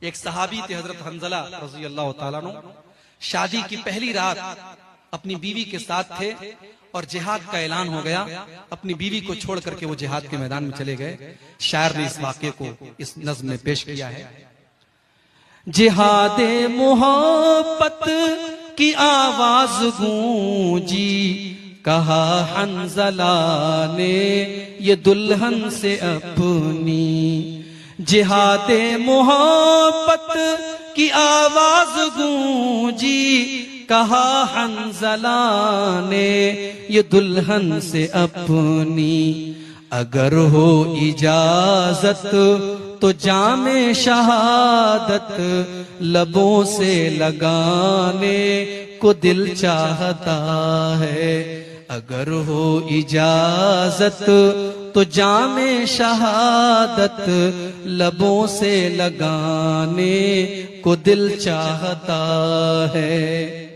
ایک صحابی تھے حضرت حنظلہ رضی اللہ تعالیٰ عنہ، شادی کی پہلی رات اپنی بیوی کے ساتھ تھے اور جہاد کا اعلان ہو گیا، اپنی بیوی کو چھوڑ کر کے وہ جہاد کے میدان میں چلے گئے۔ شاعر نے اس واقعے کو اس نظم میں پیش کیا ہے۔ جہاد محبت کی آواز گونجی، کہا حنظلہ نے یہ دلہن سے اپنی۔ جہاد محبت کی آواز گونجی، کہا حنظلہ نے یہ دلہن سے اپنی۔ اگر ہو اجازت تو جام شہادت لبوں سے لگانے کو دل چاہتا ہے۔ اگر ہو اجازت تو جام شہادت لبوں سے لگانے کو دل چاہتا ہے۔